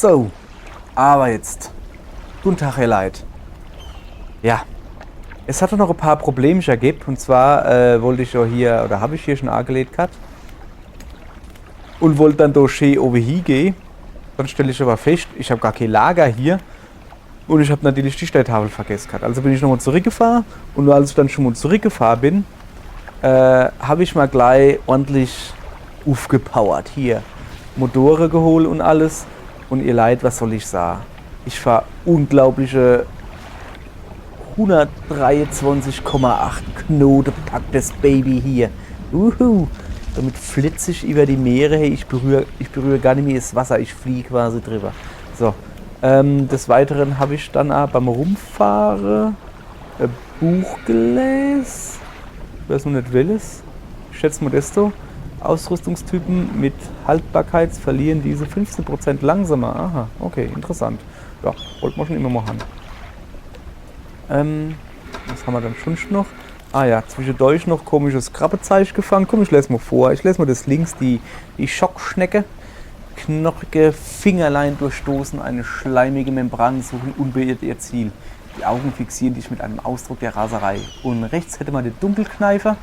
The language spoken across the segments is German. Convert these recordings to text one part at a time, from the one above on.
So, aber jetzt. Guten Tag, Herr Leid. Ja, es hatte noch ein paar Probleme ergeben. Und zwar wollte ich ja hier, oder habe ich hier schon angelegt gehabt. Und wollte dann durch schön oben hingehen. Dann stelle ich aber fest, ich habe gar kein Lager hier. Und ich habe natürlich die Stelltafel vergessen gehabt. Also bin ich nochmal zurückgefahren. Und nur als ich dann schon mal zurückgefahren bin, habe ich mal gleich ordentlich aufgepowert. Hier, Motoren geholt und alles. Und ihr Leid, was soll ich sagen? Ich fahre unglaubliche 123,8 Knoten packtes Baby hier. Damit flitze ich über die Meere. Hey, ich berühre gar nicht mehr das Wasser. Ich fliege quasi drüber. So. Des Weiteren habe ich dann auch beim Rumfahren ein Buch gelesen. Ich weiß noch nicht welches. Ich schätze Modesto. Ausrüstungstypen mit Haltbarkeit verlieren diese 15% langsamer. Aha, okay, interessant. Ja, wollte man schon immer machen. Was haben wir dann schon noch? Ah ja, zwischendurch noch komisches Krabbezeichen gefangen. Komm, ich lese mal vor. Ich lese mal das links, die Schockschnecke. Knochige Fingerlein durchstoßen, eine schleimige Membran suchen unbeirrt ihr Ziel. Die Augen fixieren dich mit einem Ausdruck der Raserei. Und rechts hätte man den Dunkelkneifer.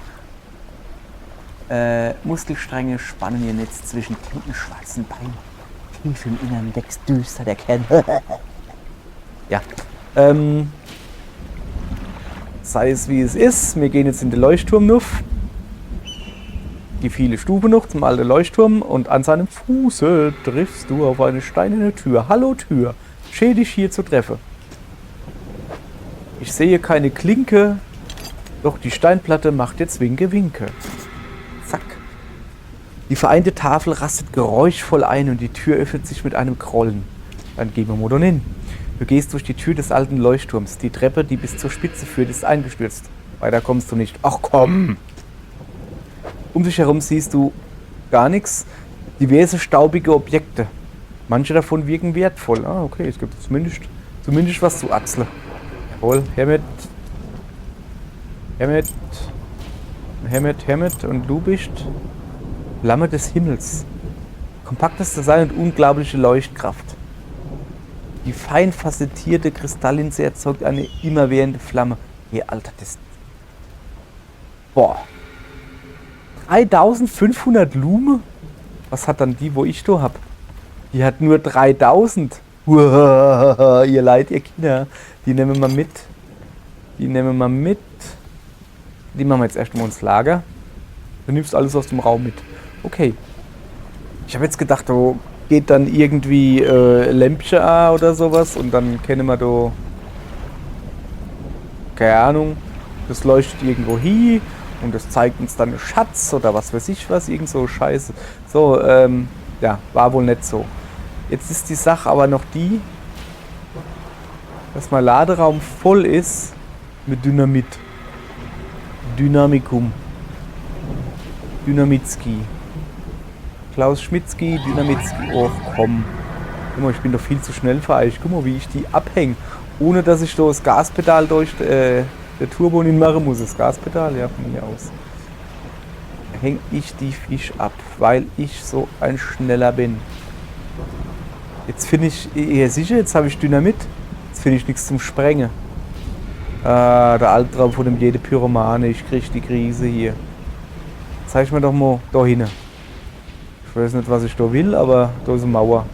Muskelstränge spannen ihr Netz zwischen tintenschwarzen Beinen. Tief im Innern wächst düster der Kern. Ja. Sei es wie es ist. Wir gehen jetzt in den Leuchtturm nuff. Die viele Stufe noch zum alten Leuchtturm. Und an seinem Fuße triffst du auf eine steinerne Tür. Hallo Tür. Schön dich hier zu treffen. Ich sehe keine Klinke. Doch die Steinplatte macht jetzt Winke-Winke. Zack. Die vereinte Tafel rastet geräuschvoll ein und die Tür öffnet sich mit einem Krollen. Dann gehen wir mal hin. Du gehst durch die Tür des alten Leuchtturms. Die Treppe, die bis zur Spitze führt, ist eingestürzt. Weiter kommst du nicht. Ach komm! Um dich herum siehst du gar nichts. Diverse staubige Objekte. Manche davon wirken wertvoll. Ah, okay, es gibt zumindest was zu Atzeln. Jawohl, Hermet und du bist Flamme des Himmels. Kompaktes Design und unglaubliche Leuchtkraft. Die fein facettierte Kristalllinse erzeugt eine immerwährende Flamme. Hey, Alter, das... Boah. 3500 Lume? Was hat dann die, wo ich da hab? Die hat nur 3000. Uah, ihr Leid, ihr Kinder. Die nehmen wir mit. Die machen wir jetzt erstmal ins Lager. Du nimmst alles aus dem Raum mit. Okay. Ich habe jetzt gedacht, da geht dann irgendwie Lämpchen an oder sowas und dann kennen wir da, keine Ahnung, das leuchtet irgendwo hin und das zeigt uns dann einen Schatz oder was weiß ich was, irgend so Scheiße. So, ja, war wohl nicht so. Jetzt ist die Sache aber noch die, dass mein Laderaum voll ist mit Dynamit. Dynamikum. Dynamitski. Klaus Schmitzki, Dynamitski. Och komm. Guck mal, ich bin doch viel zu schnell für euch. Guck mal, wie ich die abhänge. Ohne dass ich da das Gaspedal durch der Turbo nicht machen muss. Das Gaspedal, ja, von mir aus. Hänge ich die Fisch ab, weil ich so ein Schneller bin. Jetzt finde ich, eher sicher, jetzt habe ich Dynamit. Jetzt finde ich nichts zum Sprengen. Ah, der Albtraum von dem jede Pyromane. Ich kriege die Krise hier. Zeig mir doch mal da hin. Ich weiß nicht, was ich da will, aber da ist eine Mauer.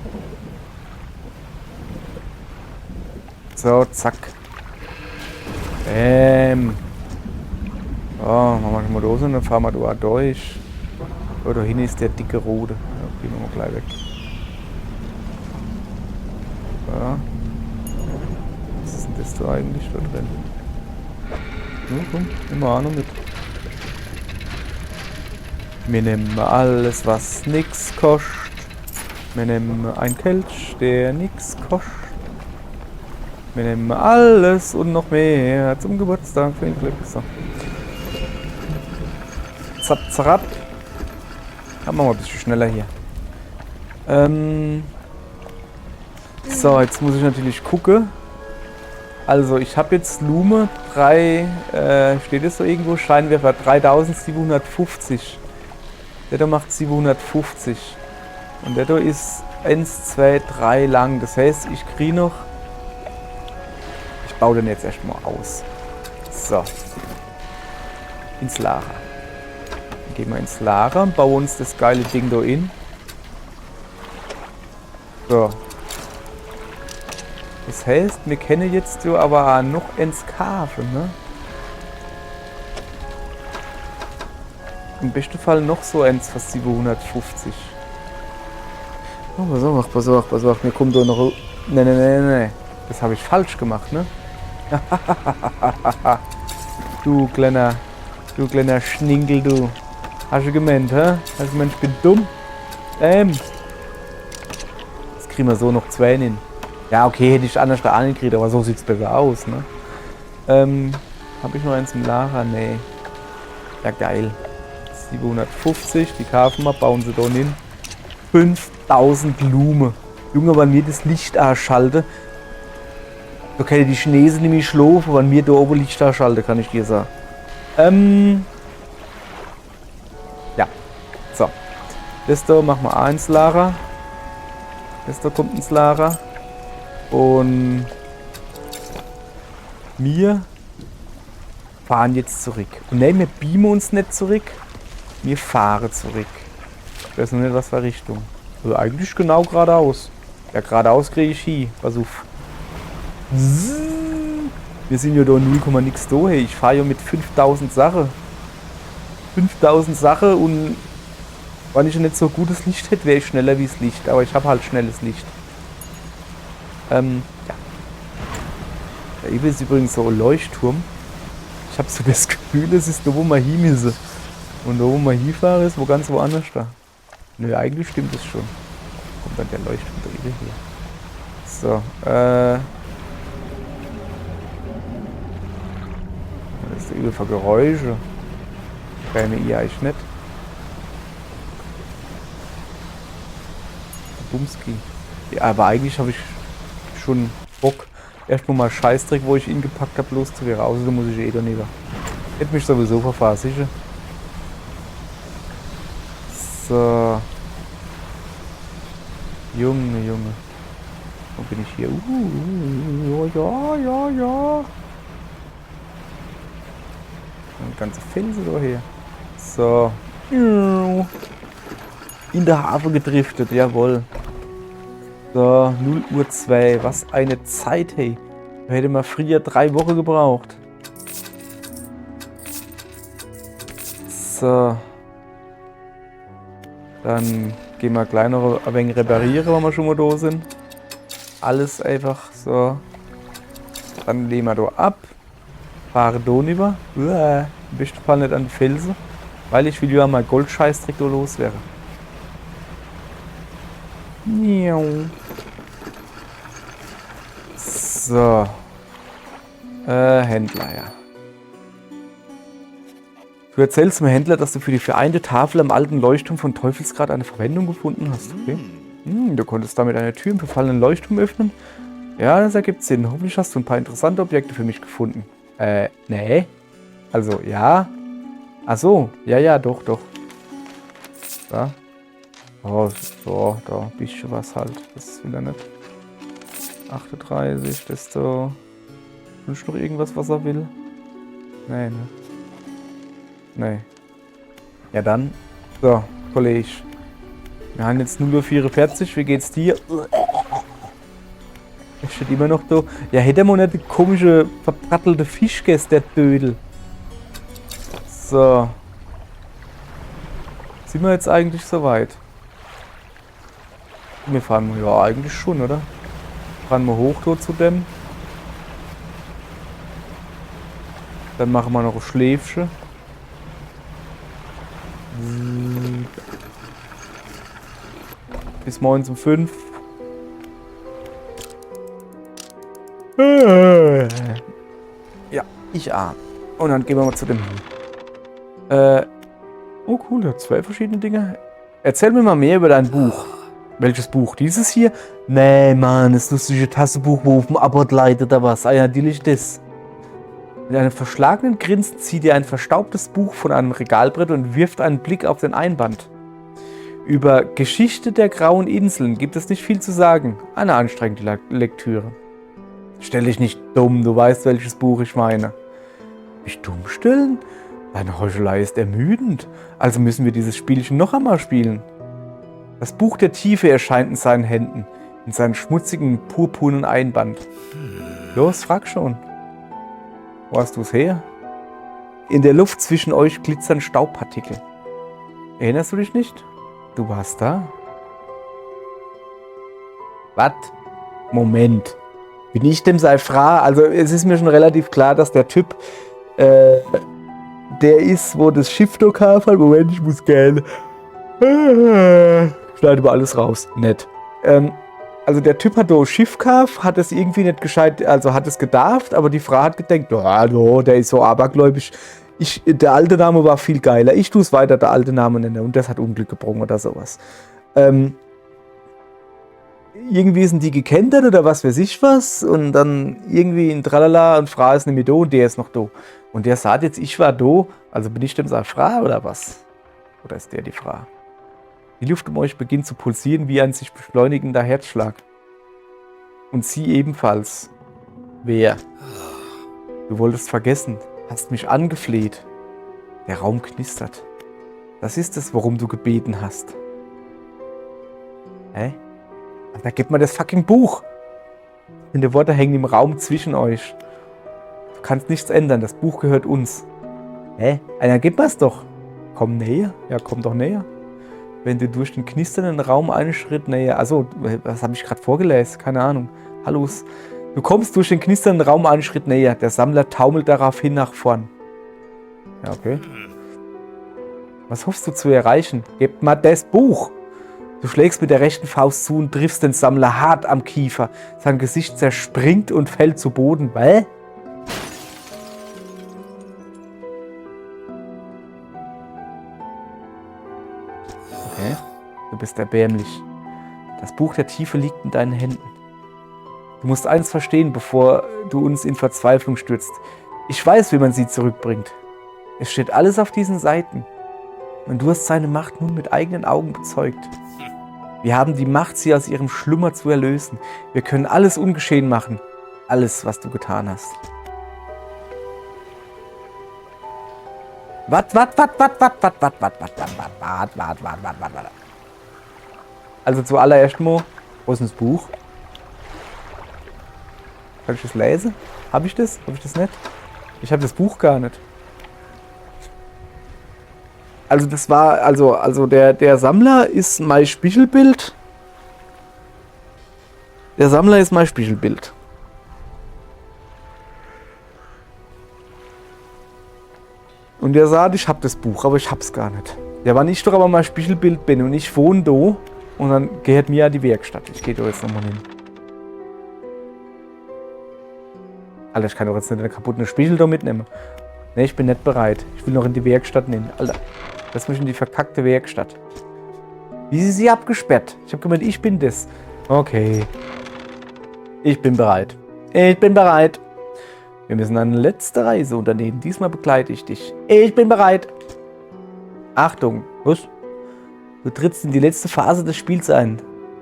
So, zack. So, machen wir mal da so, dann fahren wir da auch durch. Da hinten ist der dicke Rote. Ja, gehen wir mal gleich weg. Ja. Was ist denn das da eigentlich da drin? Ja, komm, immer auch noch mit. Wir nehmen alles, was nix kostet. Wir nehmen einen Kelch, der nix kostet. Wir nehmen alles und noch mehr zum Geburtstag. Viel Glück. So. Zap, zap. Machen wir mal ein bisschen schneller hier. So, jetzt muss ich natürlich gucken. Also, ich habe jetzt Lume 3, steht es so irgendwo? Scheinwerfer 3750. Der da macht 750. Und der da ist 1, 2, 3 lang. Das heißt, ich kriege noch... Ich baue den jetzt erstmal aus. So. Ins Lager. Dann gehen wir ins Lager und bauen uns das geile Ding da in. So. Das heißt, wir können jetzt so aber noch ins Kaufen, ne? Im besten Fall noch so eins fast 750. Oh, pass auf, mir kommt da noch... Ne. Das habe ich falsch gemacht, ne? Du kleiner Schninkel, du. Hast du gemeint, hä? Hast du gemeint, ich bin dumm? Jetzt kriegen wir so noch 2 hin. Ja, okay, hätte ich anders da angekriegt, aber so sieht es besser aus, ne? Habe ich noch eins im Lager? Nee. Ja, geil. 750, die kaufen wir, bauen sie da hin. 5000 Lume. Junge, wenn wir das Licht anschalte, da können die Chinesen nämlich schlafen, wenn wir da oben Licht anschalte, kann ich dir sagen. Ja. So. Das da machen wir auch ins Lager. Das da kommt ins Lager. Und wir fahren jetzt zurück. Und nein, wir beamen uns nicht zurück. Wir fahren zurück. Ich weiß noch nicht, was für Richtung. Also eigentlich genau geradeaus. Ja, geradeaus kriege ich hin. Pass auf. Wir sind ja da 0, nix da. Hey, ich fahre ja mit 5000 Sachen. 5000 Sachen und wenn ich nicht so gutes Licht hätte, wäre ich schneller wie das Licht. Aber ich habe halt schnelles Licht. Ja. Da eben ist übrigens so ein Leuchtturm. Ich habe so das Gefühl, es ist da, wo man hin müssen. Und da, wo man hinfahren, ist wo ganz woanders da. Nö, eigentlich stimmt es schon. Kommt dann der Leuchtturm da eben hier. So, was ist da über für Geräusche? Bei mir ihr eigentlich nicht. Bumski. Ja, aber eigentlich habe ich schon Bock. Erstmal mal Scheißdreck, wo ich ihn gepackt habe, loszuwehren. Außer da muss ich eh da nicht. Hätte mich sowieso verfahren, sicher. So. Junge. Wo bin ich hier? Ja. Ein ganzer Felsen da hier. So. In der Hafen gedriftet, jawohl. So, 0:02. Was eine Zeit, hey. Da hätte man früher 3 Wochen gebraucht. So. Dann gehen wir gleich noch ein wenig reparieren, wenn wir schon mal da sind. Alles einfach so. Dann legen wir da ab. Fahren da rüber. Im besten Fall nicht an die Felsen. Weil ich will ja mal Goldscheißdreck da loswerden. So. Händler, ja. Du erzählst dem Händler, dass du für die vereinte Tafel am alten Leuchtturm von Teufelsgrad eine Verwendung gefunden hast. Okay. Du konntest damit eine Tür im verfallenen Leuchtturm öffnen. Ja, das ergibt Sinn. Hoffentlich hast du ein paar interessante Objekte für mich gefunden. Nee. Also, ja. Ach so. Ja, doch. Da. Oh, so, da ein bisschen was halt. Das will er nicht. 38, das da. Wünscht noch irgendwas, was er will? Nee, ne? Nee. Ja dann. So, Kollege. Wir haben jetzt 0:44 Uhr. Wie geht's dir? Er steht immer noch da. Ja, hätte man nicht die komische, verbrattelte Fisch gegessen, der Dödel. So. Sind wir jetzt eigentlich soweit? Wir fahren ja eigentlich schon, oder? Fahren wir hoch dort zu dem. Dann machen wir noch ein Schläfchen. Bis morgens um 5. Ja, ich ahne. Und dann gehen wir mal zu dem. Oh cool, der hat 2 verschiedene Dinge. Erzähl mir mal mehr über dein Buch. Welches Buch? Dieses hier? Nee, Mann, das lustige Tassenbuch, wo auf dem Abort leitet oder was? Ah ja, natürlich das. Mit einem verschlagenen Grinsen zieht er ein verstaubtes Buch von einem Regalbrett und wirft einen Blick auf den Einband. Über Geschichte der Grauen Inseln gibt es nicht viel zu sagen. Eine anstrengende Lektüre. Stell dich nicht dumm, du weißt, welches Buch ich meine. Mich dumm stellen? Deine Heuchelei ist ermüdend. Also müssen wir dieses Spielchen noch einmal spielen. Das Buch der Tiefe erscheint in seinen Händen, in seinem schmutzigen, purpurnen Einband. Los, frag schon. Wo hast du es her? In der Luft zwischen euch glitzern Staubpartikel. Erinnerst du dich nicht? Du warst da? Was? Moment. Bin ich dem Seifra? Also es ist mir schon relativ klar, dass der Typ, der ist, wo das Schiff doch hat. Moment, ich muss gerne. Schneide über alles raus. Nett. Also der Typ hat da Schiff gehabt, hat es irgendwie nicht gescheit, also hat es gedarft, aber die Frau hat gedacht, der ist so abergläubisch. Der alte Name war viel geiler. Ich tue es weiter, der alte Name nennen. Und das hat Unglück gebrungen oder sowas. Irgendwie sind die gekentert oder was weiß ich was. Und dann irgendwie in Tralala und Fra ist nämlich da und der ist noch da. Und der sagt jetzt, ich war da, also bin ich dem sein Fra oder was? Oder ist der die Fra? Die Luft um euch beginnt zu pulsieren wie ein sich beschleunigender Herzschlag. Und sie ebenfalls. Wer? Du wolltest vergessen. Hast mich angefleht. Der Raum knistert. Das ist es, worum du gebeten hast. Hä? Da gib mal das fucking Buch. Und die Worte hängen im Raum zwischen euch. Du kannst nichts ändern. Das Buch gehört uns. Hä? Einer, gib mal's doch. Komm näher. Ja, komm doch näher. Wenn du durch den knisternden Raum einen Schritt näher... Also, was habe ich gerade vorgelesen? Keine Ahnung. Hallo. Du kommst durch den knisternden Raum einen Schritt näher. Der Sammler taumelt daraufhin nach vorn. Ja, okay. Was hoffst du zu erreichen? Gib mal das Buch! Du schlägst mit der rechten Faust zu und triffst den Sammler hart am Kiefer. Sein Gesicht zerspringt und fällt zu Boden. Hä? Okay. Du bist erbärmlich. Das Buch der Tiefe liegt in deinen Händen. Du musst eins verstehen, bevor du uns in Verzweiflung stürzt. Ich weiß, wie man sie zurückbringt. Es steht alles auf diesen Seiten. Und du hast seine Macht nun mit eigenen Augen bezeugt. Wir haben die Macht, sie aus ihrem Schlummer zu erlösen. Wir können alles ungeschehen machen. Alles, was du getan hast. Also zuallererst mal, wo ist denn das Buch? Kann ich das lesen? Habe ich das? Habe ich das nicht? Ich habe das Buch gar nicht. Also das war, also der Sammler ist mein Spiegelbild. Der Sammler ist mein Spiegelbild. Und der sagt, ich habe das Buch, aber ich hab's gar nicht. Ja, wenn ich doch aber mein Spiegelbild bin und ich wohne da und dann gehört mir ja die Werkstatt. Ich gehe da jetzt nochmal hin. Alter, ich kann doch jetzt nicht einen kaputten Spiegel da mitnehmen. Ne, ich bin nicht bereit. Ich will noch in die Werkstatt nehmen. Alter, lass mich in die verkackte Werkstatt. Wie ist sie abgesperrt? Ich habe gemeint, ich bin das. Okay. Ich bin bereit. Ich bin bereit. Wir müssen eine letzte Reise unternehmen. Diesmal begleite ich dich. Ich bin bereit. Achtung. Was? Du trittst in die letzte Phase des Spiels ein.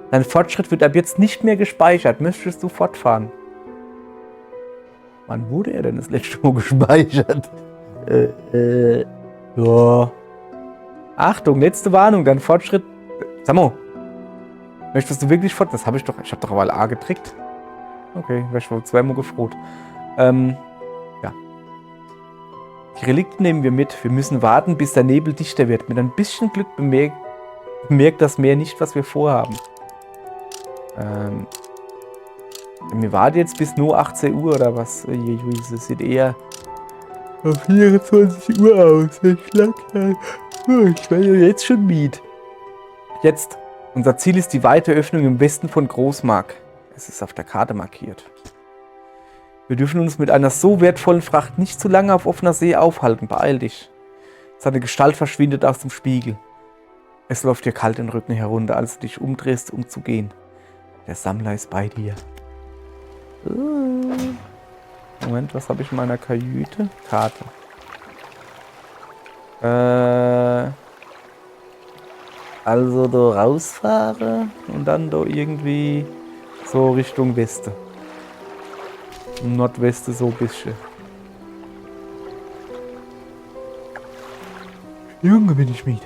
Dein Fortschritt wird ab jetzt nicht mehr gespeichert. Möchtest du fortfahren? Wann wurde er denn das letzte Mal gespeichert? Ja. Achtung, letzte Warnung, dein Fortschritt. Samo, möchtest du wirklich fort? Das habe ich doch. Ich habe doch aber A getrickt. Okay, wäre schon zweimal gefroht. Ja. Die Relikte nehmen wir mit. Wir müssen warten, bis der Nebel dichter wird. Mit ein bisschen Glück bemerkt das Meer nicht, was wir vorhaben. Wir warten jetzt bis nur 18 Uhr oder was? Das sieht eher auf 24 Uhr aus. Ich werde jetzt schon müde. Jetzt. Unser Ziel ist die weite Öffnung im Westen von Großmark. Es ist auf der Karte markiert. Wir dürfen uns mit einer so wertvollen Fracht nicht zu lange auf offener See aufhalten. Beeil dich. Seine Gestalt verschwindet aus dem Spiegel. Es läuft dir kalt den Rücken herunter, als du dich umdrehst, um zu gehen. Der Sammler ist bei dir. Moment, was habe ich in meiner Kajüte? Karte. Also da rausfahre und dann da irgendwie so Richtung Westen. Nordwesten so ein bisschen. Junge, bin ich müde.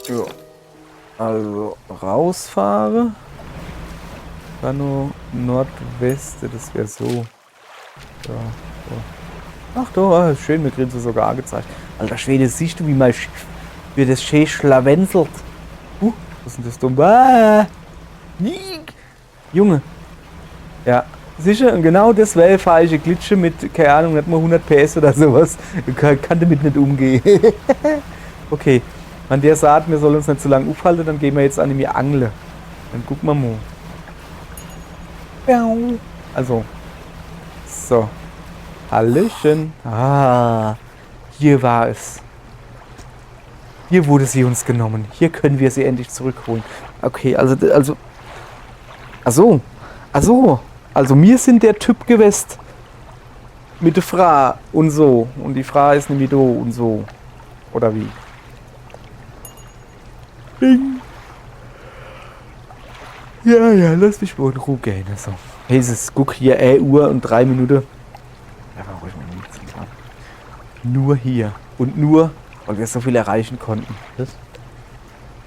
Ja. Also rausfahre. Dann nur Nordwesten, das wäre so. Ja, so. Ach doch, schön, mir kriegen sie sogar angezeigt. Alter Schwede, siehst du, wie mein Schiff, wie das schön schlawenzelt. Was ist denn das dumm? Junge. Ja, sicher, und genau das wäre falsche Glitsche mit, keine Ahnung, nicht mal 100 PS oder sowas. Kann damit nicht umgehen. Okay, wenn der sagt, wir sollen uns nicht zu lange aufhalten, dann gehen wir jetzt an mir angeln. Dann gucken wir mal. Also, so. Hallöchen. Hier war es. Hier wurde sie uns genommen. Hier können wir sie endlich zurückholen. Okay, also. Also wir sind der Typ gewesen. Mit der Frau und so. Und die Frau ist nämlich do und so. Oder wie? Ding. Ja, lass mich wohl in Ruhe gehen. Also. Hey, guck hier, Uhr und 3 Minuten. Ja, ruhig mal nichts machen. Nur hier. Und nur, weil wir so viel erreichen konnten. Was?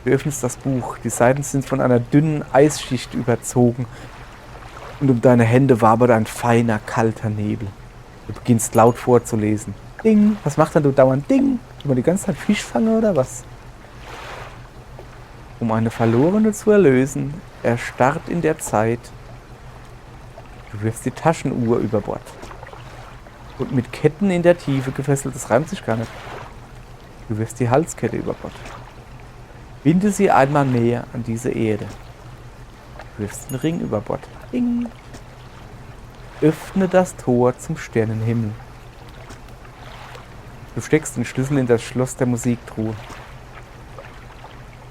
Du öffnest das Buch. Die Seiten sind von einer dünnen Eisschicht überzogen. Und um deine Hände wabert ein feiner, kalter Nebel. Du beginnst laut vorzulesen. Ding. Was macht dann du dauernd? Ding. Immer die ganze Zeit Fisch fangen oder was? Um eine Verlorene zu erlösen, erstarrt in der Zeit. Du wirfst die Taschenuhr über Bord. Und mit Ketten in der Tiefe gefesselt, das reimt sich gar nicht. Du wirfst die Halskette über Bord. Binde sie einmal näher an diese Erde. Du wirfst den Ring über Bord. Ding. Öffne das Tor zum Sternenhimmel. Du steckst den Schlüssel in das Schloss der Musiktruhe.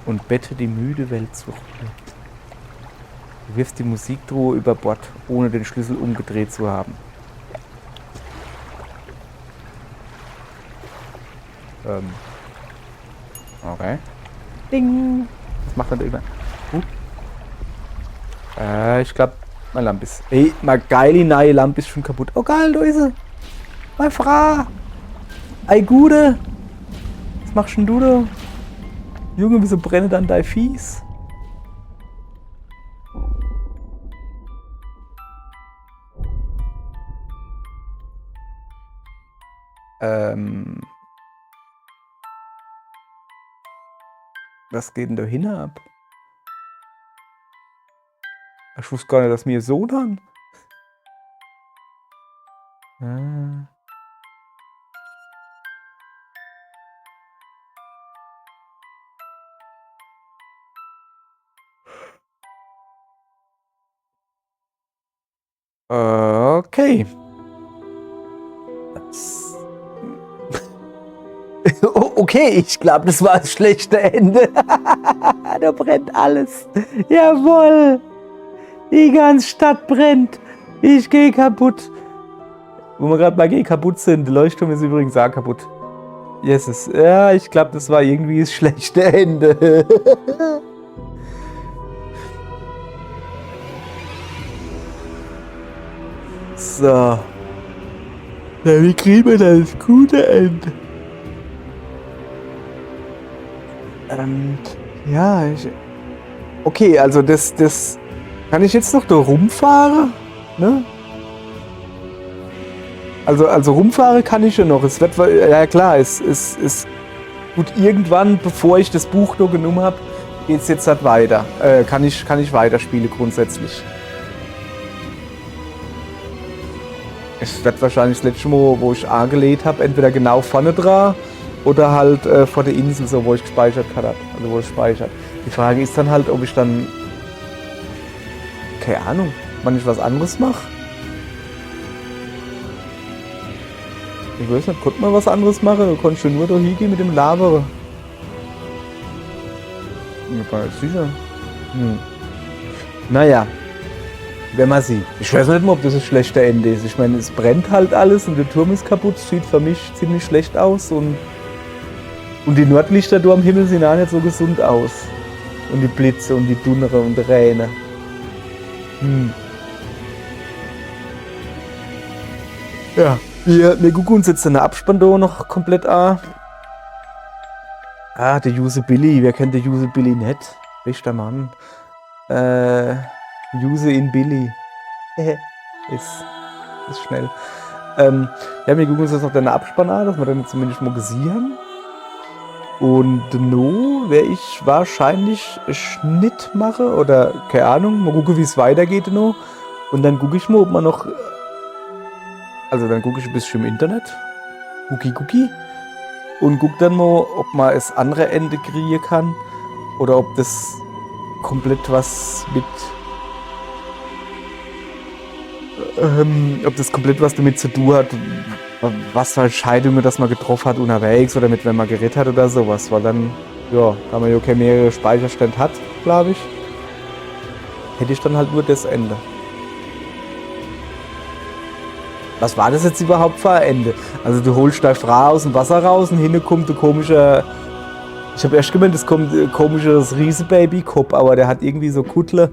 Und bette die müde Welt zur Ruhe. Du wirfst die Musiktruhe über Bord, ohne den Schlüssel umgedreht zu haben. Okay. Ding. Was macht er da über? Ich glaube, meine Lampe ist... Ey, meine geile neue Lampe ist schon kaputt. Oh geil, da ist sie. Meine Frau. Ei Gude. Was machst denn du da? Junge, wieso brennt dann dein Fies? Was geht denn da hin ab? Ich wusste gar nicht, dass wir so dann. Okay. Okay, ich glaube, das war das schlechte Ende. Da brennt alles. Jawohl. Die ganze Stadt brennt. Ich gehe kaputt. Wo wir gerade bei kaputt sind, der Leuchtturm ist übrigens auch kaputt. Jesus. Ja, ich glaube, das war irgendwie das schlechte Ende. So. Ja, wie kriegen wir das gute Ende? Ja, okay, also das kann ich jetzt noch da rumfahren, ne? Also rumfahren kann ich ja noch. Es wird, ja klar, es gut, irgendwann, bevor ich das Buch noch genommen habe, geht es jetzt halt weiter. Kann ich weiterspielen grundsätzlich. Es wird wahrscheinlich das letzte Mal, wo ich angelegt habe, entweder genau vorne dran oder halt vor der Insel, so wo ich gespeichert habe. Also wo ich speichert. Die Frage ist dann halt, ob ich dann, keine Ahnung, wann ich was anderes mache. Ich weiß nicht, konnte man was anderes machen? Oder konntest du nur da hingehen mit dem Labere? Ich bin mir gar nicht sicher. Naja. Wenn man sieht. Ich weiß nicht mal, ob das ein schlechter Ende ist. Ich meine, es brennt halt alles und der Turm ist kaputt. Sieht für mich ziemlich schlecht aus. Und die Nordlichter da am Himmel sehen auch nicht so gesund aus. Und die Blitze und die Donnere und die Räne. Ja, wir gucken uns jetzt den Abspann da noch komplett an. Ah, der Use Billy. Wer kennt den Use Billy nicht? Bester Mann. Use in Billy. ist schnell. Ja, wir gucken uns jetzt noch den Abspann an, dass wir dann zumindest mal gesehen haben. Und no werde ich wahrscheinlich einen Schnitt machen oder keine Ahnung, mal gucken, wie es weitergeht noch. Und dann gucke ich mal, ob man noch. Also dann gucke ich ein bisschen im Internet. Gucki. Und guck dann mal, ob man das andere Ende kriegen kann. Oder ob das komplett was mit. Ob das komplett was damit zu tun hat, was für Entscheidungen das man getroffen hat unterwegs oder mit wenn man geredet hat oder sowas. Weil dann, ja, da man ja keine mehrere Speicherstände hat, glaube ich, hätte ich dann halt nur das Ende. Was war das jetzt überhaupt für ein Ende? Also du holst deine Frau aus dem Wasser raus und hinten kommt ein komischer. Ich habe erst gemeint, es kommt ein komisches Riesenbaby-Kopf, aber der hat irgendwie so Kuttler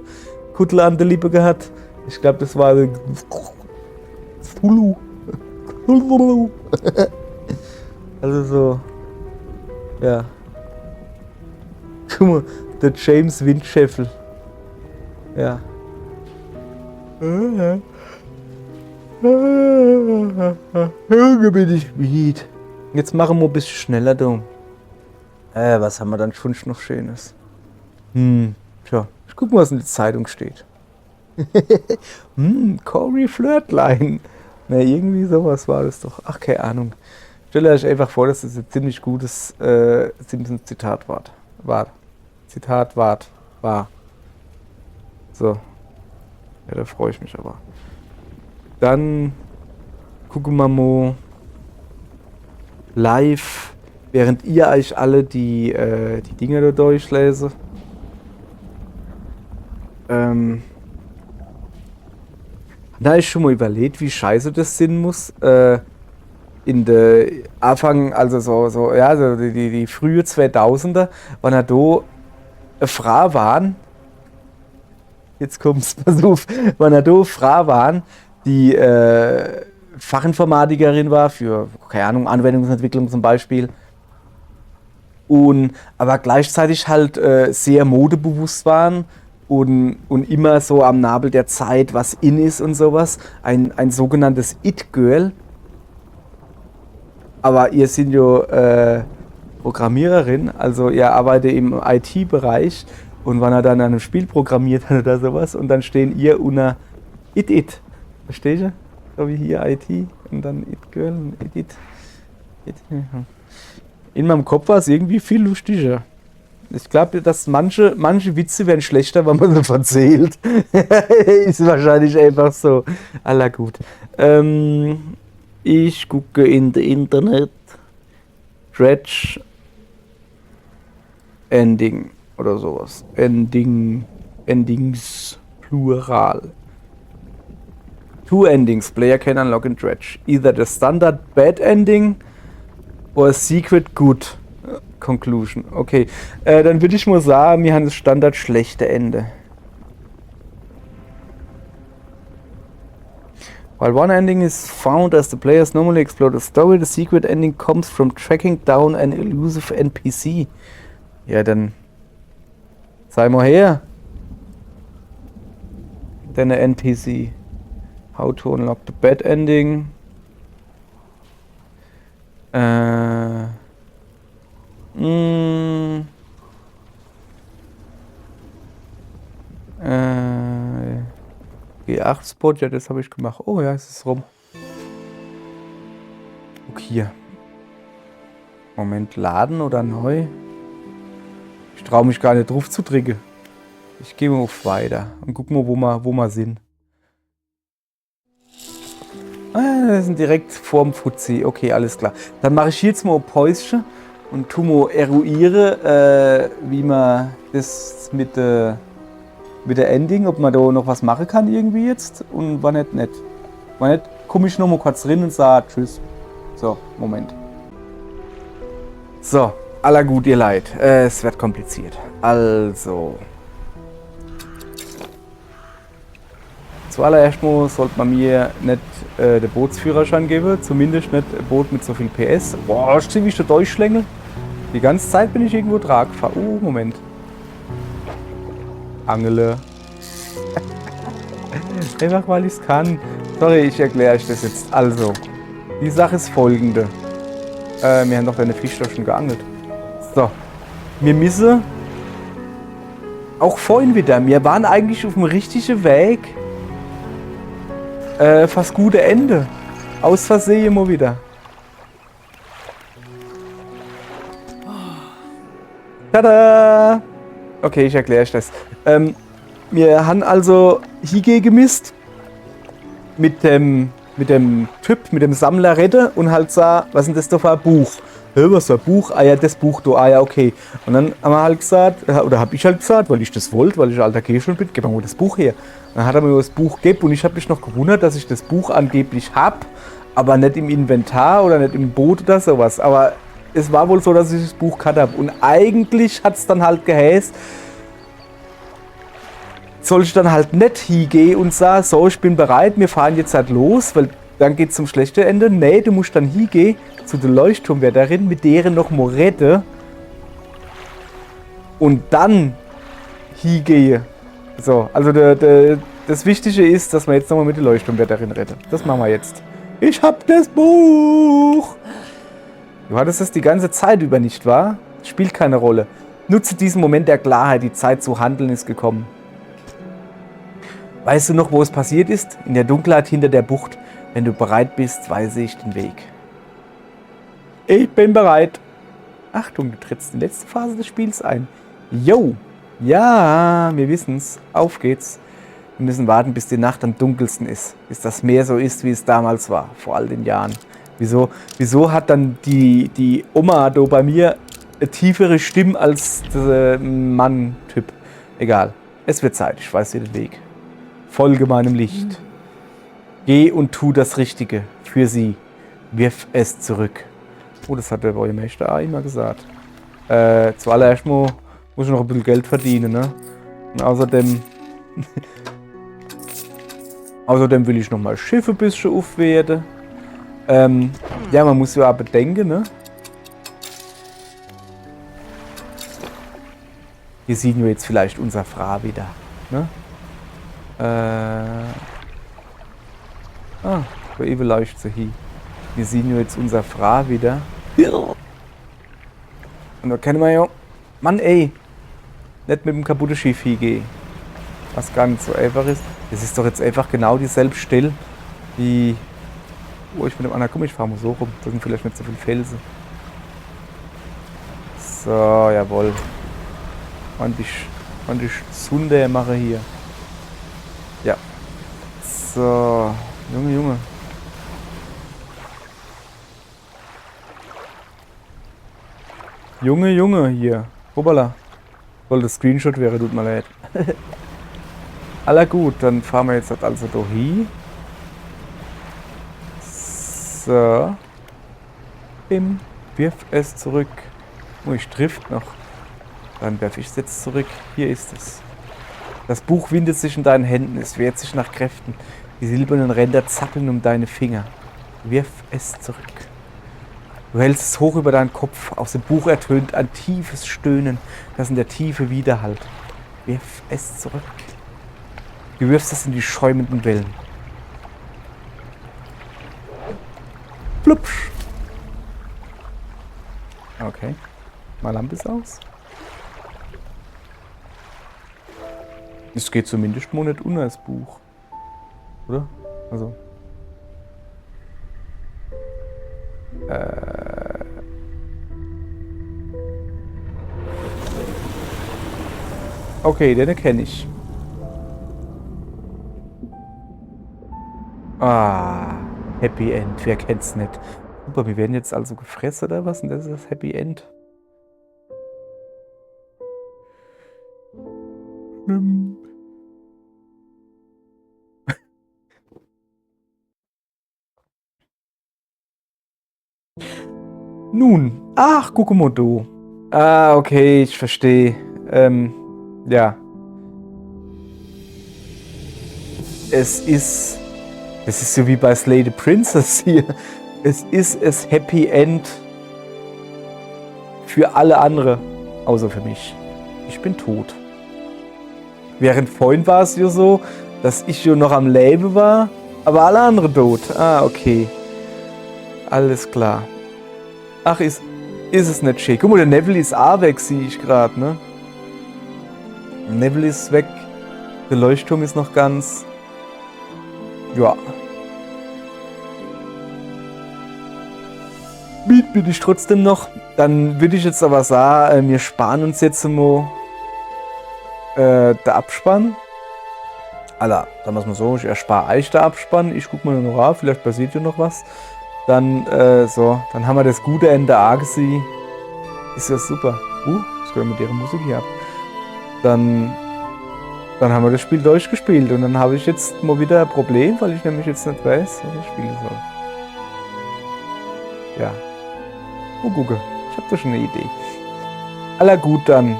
an der Lippe gehabt. Ich glaube, das war Fulu. Also so. Ja. Guck mal, der James Windscheffel. Ja. Junge, bin ich müde. Jetzt machen wir ein bisschen schneller, du. Was haben wir dann schon noch Schönes? Tja, ich guck mal, was in der Zeitung steht. Corey Flirtline. Na, irgendwie sowas war das doch. Ach, keine Ahnung. Stell euch einfach vor, dass das ein ziemlich gutes Simpsons-Zitat war. So. Ja, da freue ich mich aber. Dann gucken wir mal live, während ihr euch alle die Dinger da durchlese. Da ich schon mal überlegt, wie scheiße das sein muss. In der Anfang, also so die frühe 2000er, wenn er da eine Frau waren. Jetzt kommt's, pass auf, wenn er da Frau waren, die Fachinformatikerin war für, keine Ahnung, Anwendungsentwicklung zum Beispiel. Aber gleichzeitig halt sehr modebewusst waren. Und immer so am Nabel der Zeit, was in ist und sowas. Ein sogenanntes It-Girl. Aber ihr seid ja Programmiererin, also ihr arbeitet im IT-Bereich. Und wenn er dann an einem Spiel programmiert hat oder sowas, und dann stehen ihr unter It. Verstehst du? So wie hier IT und dann It-Girl und It. In meinem Kopf war es irgendwie viel lustiger. Ich glaube, dass manche Witze werden schlechter, wenn man sie erzählt. Ist wahrscheinlich einfach so. Aller gut. Ich gucke in der Internet. Dredge Ending oder sowas. Endings Plural. 2 endings player can unlock in Dredge. Either the standard bad ending or a secret good conclusion. Okay, dann würde ich mal sagen, wir haben das Standard schlechte Ende. While one ending is found as the players normally explore the story, the secret ending comes from tracking down an elusive NPC. Ja, dann sei mal her. Then a NPC. How to unlock the bad ending. G8-Spot, ja, das habe ich gemacht. Oh ja, es ist rum. Okay. Moment, laden oder neu? Ich traue mich gar nicht drauf zu drücken. Ich gehe mal auf weiter und guck mal, wo wir sind. Wir sind direkt vorm Fuzzi. Okay, alles klar. Dann mache ich jetzt mal ein Päuschen und tu mal eruiere, wie man das mit mit der Ending, ob man da noch was machen kann irgendwie jetzt. Und war nicht nett. War nicht, komme ich noch mal kurz drin und sage tschüss. So, Moment. So, aller gut, ihr Leid. Es wird kompliziert. Also. Zuallererst mal sollte man mir nicht den Bootsführerschein geben. Zumindest nicht ein Boot mit so viel PS. Boah, ist ziemlich der Durchschlängel. Die ganze Zeit bin ich irgendwo Trag gefahren. Moment. Angele. Einfach weil ich es kann. Sorry, ich erkläre euch das jetzt. Also, die Sache ist folgende. Wir haben doch deine Fisch doch schon geangelt. So. Wir müssen. Auch vorhin wieder. Wir waren eigentlich auf dem richtigen Weg. Fast gute Ende. Aus Versehen mal wieder. Tada! Okay, ich erkläre euch das. Wir haben also hier gemisst mit dem Typ, mit dem Sammler reden und halt sah, was ist denn das da für ein Buch? Was für ein Buch? Ah ja, das Buch da, ah ja, okay. Und dann haben wir halt gesagt, oder habe ich halt gesagt, weil ich das wollte, weil ich alter Käse bin, gib mir mal das Buch her. Dann hat er mir das Buch gegeben und ich habe mich noch gewundert, dass ich das Buch angeblich habe, aber nicht im Inventar oder nicht im Boot oder sowas. Aber es war wohl so, dass ich das Buch gehabt habe. Und eigentlich hat es dann halt geheißen, soll ich dann halt nicht hingehen und sagen, so, ich bin bereit, wir fahren jetzt halt los, weil dann geht es zum schlechten Ende. Nee, du musst dann hingehen zu der Leuchtturmwärterin, mit deren noch mal reden und dann hingehen. So, also das Wichtige ist, dass wir jetzt nochmal mit der Leuchtturmwärterin reden. Das machen wir jetzt. Ich hab das Buch! Du hattest es die ganze Zeit über, nicht wahr? Spielt keine Rolle. Nutze diesen Moment der Klarheit, die Zeit zu handeln ist gekommen. Weißt du noch, wo es passiert ist? In der Dunkelheit hinter der Bucht. Wenn du bereit bist, weise ich den Weg. Ich bin bereit. Achtung, du trittst in die letzte Phase des Spiels ein. Yo! Ja, wir wissen's. Auf geht's. Wir müssen warten, bis die Nacht am dunkelsten ist. Bis das Meer so ist, wie es damals war, vor all den Jahren. Wieso hat dann die Oma da bei mir eine tiefere Stimme als der Mann-Typ? Egal. Es wird Zeit, ich weiß dir den Weg. Folge meinem Licht. Geh und tu das Richtige für sie. Wirf es zurück. Oh, das hat der Bäumeister auch immer gesagt. Zuallererst mal muss ich noch ein bisschen Geld verdienen, ne? Und außerdem will ich noch mal Schiffe ein bisschen aufwerten. Ja, man muss ja auch bedenken, ne? Wir sehen wir jetzt vielleicht unser Frau wieder, ne? Bei Evil leuchtet sie hier. Wir sehen ja jetzt unser Frau wieder. Und da kennen wir ja, Mann ey, nicht mit dem kaputten Schiff hingehen. Was gar nicht so einfach ist. Das ist doch jetzt einfach genau dieselbe Stelle, wie wo ich mit dem anderen, guck mal, ich fahre mal so rum. Da sind vielleicht nicht so viele Felsen. So, jawohl. Und ich Sunde mache hier. Ja. So, Junge. Junge, hier. Hoppala. Sollte Screenshot wäre, tut mir leid. Aller gut, dann fahren wir jetzt halt also da hin. So. Bim. Wirf es zurück. Oh, ich trifft noch. Dann werfe ich es jetzt zurück. Hier ist es. Das Buch windet sich in deinen Händen. Es wehrt sich nach Kräften. Die silbernen Ränder zappeln um deine Finger. Wirf es zurück. Du hältst es hoch über deinen Kopf. Aus dem Buch ertönt ein tiefes Stöhnen, das in der Tiefe widerhallt. Wirf es zurück. Du wirfst es in die schäumenden Wellen. Plupsch. Okay. Mal Lampe ist aus. Es geht zumindest mal nicht unter das Buch. Oder? Also. Okay, den kenne ich. Ah, Happy End. Wer kennt's nicht? Super, wir werden jetzt also gefressen oder was? Und das ist das Happy End. Nun, ach, Guckemodo. Ah, okay, ich verstehe. Ja. Es ist so wie bei Slay the Princess hier. Es ist das Happy End für alle andere, außer für mich. Ich bin tot. Während vorhin war es ja so, dass ich ja noch am Leben war, aber alle anderen tot. Ah, okay. Alles klar. Ach, ist es nicht schick. Guck mal, der Neville ist auch weg, sehe ich gerade, ne? Neville ist weg. Der Leuchtturm ist noch ganz. Ja. Bin ich trotzdem noch. Dann würde ich jetzt aber sagen, wir sparen uns jetzt mal der Abspann. Alter, dann machen wir so, ich erspare euch der Abspann. Ich gucke mal noch auf, vielleicht passiert ja noch was. Dann, so, dann haben wir das gute Ende A gesehen. Ist ja super. Das gehört mit ihrer Musik hier ab. Dann haben wir das Spiel durchgespielt und dann habe ich jetzt mal wieder ein Problem, weil ich nämlich jetzt nicht weiß, was ich spielen soll. Ja. Gucke. Ich habe da schon eine Idee. Aller gut, dann.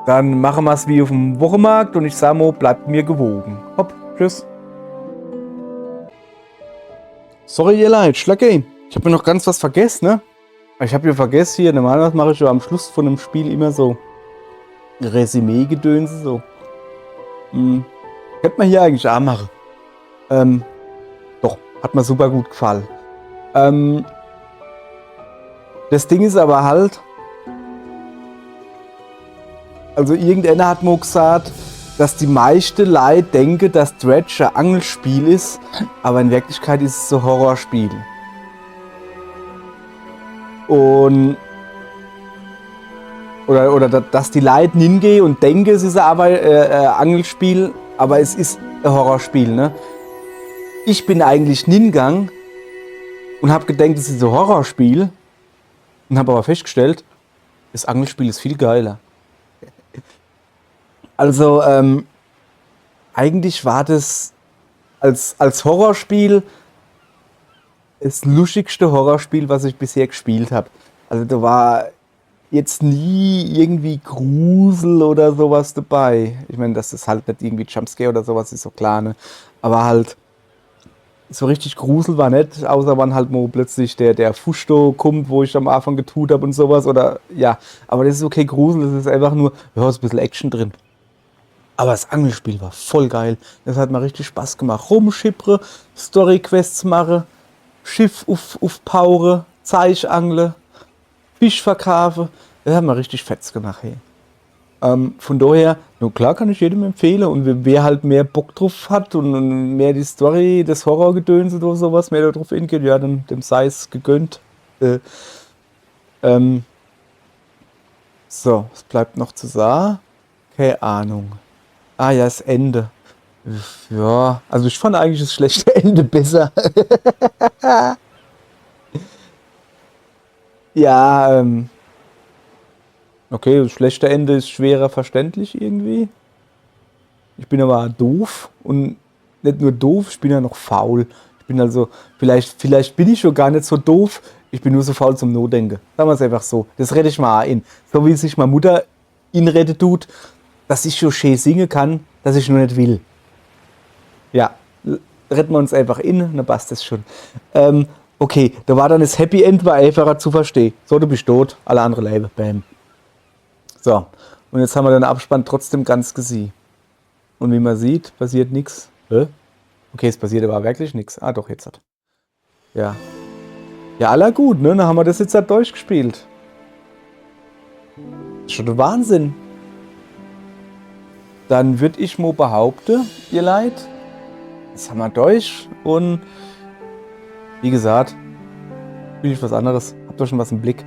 Dann machen wir es wie auf dem Wochenmarkt und ich sage mal, bleibt mir gewogen. Hopp, tschüss. Sorry, ihr Leid, Schlacke. Ich habe mir noch ganz was vergessen, ne? Ich habe ja vergessen hier, normalerweise mache ich ja am Schluss von einem Spiel immer so Resümee-Gedönse, so. Könnte man hier eigentlich auch machen. Doch, hat mir super gut gefallen. Das Ding ist aber halt, also irgendeiner hat mir gesagt, dass die meisten Leute denken, dass Dredge ein Angelspiel ist, aber in Wirklichkeit ist es so ein Horrorspiel. Und oder dass die Leute hingehen und denken, es ist aber ein Angelspiel, aber es ist ein Horrorspiel, ne? Ich bin eigentlich hingegangen und habe gedacht, es ist ein Horrorspiel und habe aber festgestellt, das Angelspiel ist viel geiler. Also, eigentlich war das als Horrorspiel das lustigste Horrorspiel, was ich bisher gespielt habe. Also da war jetzt nie irgendwie Grusel oder sowas dabei. Ich meine, dass das halt nicht irgendwie Jumpscare oder sowas ist, so klar, ne? Aber halt so richtig Grusel war nicht, außer wann halt mal plötzlich der Fusto kommt, wo ich am Anfang getut habe und sowas. Oder ja, aber das ist okay, Grusel, das ist einfach nur, ja, ist ein bisschen Action drin. Aber das Angelspiel war voll geil. Das hat mir richtig Spaß gemacht. Rumschippere, Story-Quests mache, Schiff auf Paure, Zeichangle, Fisch verkaufe. Das hat mir richtig fetz gemacht. Hey. Von daher, nur klar kann ich jedem empfehlen. Und wer halt mehr Bock drauf hat und mehr die Story, das Horrorgedöns oder sowas, mehr darauf hingeht, ja, dann dem sei es gegönnt. So, was bleibt noch zu sagen? Keine Ahnung. Ah ja, das Ende. Ja, also ich fand eigentlich das schlechte Ende besser. Ja, okay, das schlechte Ende ist schwerer verständlich irgendwie. Ich bin aber doof und nicht nur doof, ich bin ja noch faul. Ich bin also, vielleicht bin ich schon gar nicht so doof, ich bin nur so faul zum Notdenken. Sagen wir es einfach so. Das rede ich mal in. So wie sich meine Mutter inreden tut, dass ich so schön singen kann, dass ich nur nicht will. Ja, retten wir uns einfach in, dann passt das schon. Okay, da war dann das Happy End, war einfacher zu verstehen. So, du bist tot, alle anderen leben. Bam. So, und jetzt haben wir den Abspann trotzdem ganz gesehen. Und wie man sieht, passiert nichts. Okay, es passiert aber wirklich nichts. Ah, doch, jetzt hat. Ja. Ja, aller gut, ne? Dann haben wir das jetzt halt durchgespielt. Das ist schon der Wahnsinn. Dann würde ich mal behaupten, ihr Leid, das haben wir durch und wie gesagt, will ich was anderes. Habt ihr schon was im Blick?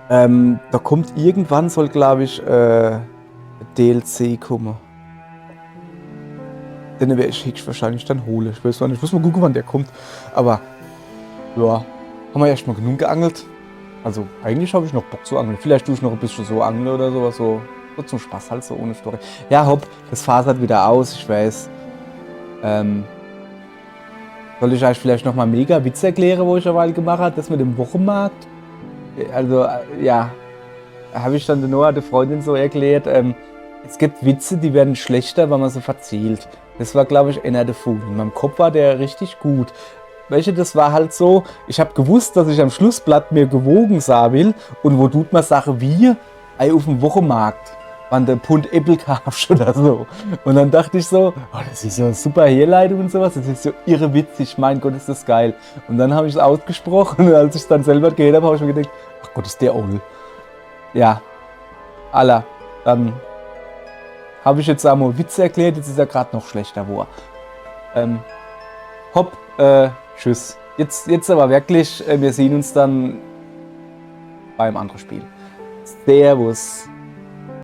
Da kommt irgendwann, soll glaube ich DLC kommen. Den werde ich wahrscheinlich dann holen. Ich weiß noch nicht, ich muss mal gucken, wann der kommt. Aber ja, haben wir erstmal genug geangelt. Also eigentlich habe ich noch Bock zu angeln. Vielleicht tue ich noch ein bisschen so angeln oder sowas, so zum Spaß halt, so ohne Story. Ja, hopp, das fasert wieder aus, ich weiß. Soll ich euch vielleicht nochmal mega Witz erklären, wo ich eine Weile gemacht habe, das mit dem Wochenmarkt? Also, ja, habe ich dann der Noah, der Freundin, so erklärt, es gibt Witze, die werden schlechter, wenn man sie verzählt. Das war, glaube ich, einer davon. In meinem Kopf war der richtig gut. Welche, das war halt so, ich habe gewusst, dass ich am Schlussblatt mir gewogen sah will und wo tut man Sache wie auf dem Wochenmarkt, wann der Pfund Äpfel kaufst oder so. Und dann dachte ich so, oh, das ist ja eine super Herleitung und sowas, das ist so irre witzig, mein Gott, ist das geil. Und dann habe ich es ausgesprochen und als ich es dann selber gehört habe, habe ich mir gedacht, ach Gott, ist der Oll. Ja, Allah, dann habe ich jetzt einmal Witze erklärt, jetzt ist er gerade noch schlechter, wo er. Hopp, tschüss. Jetzt aber wirklich, wir sehen uns dann beim anderen Spiel. Servus.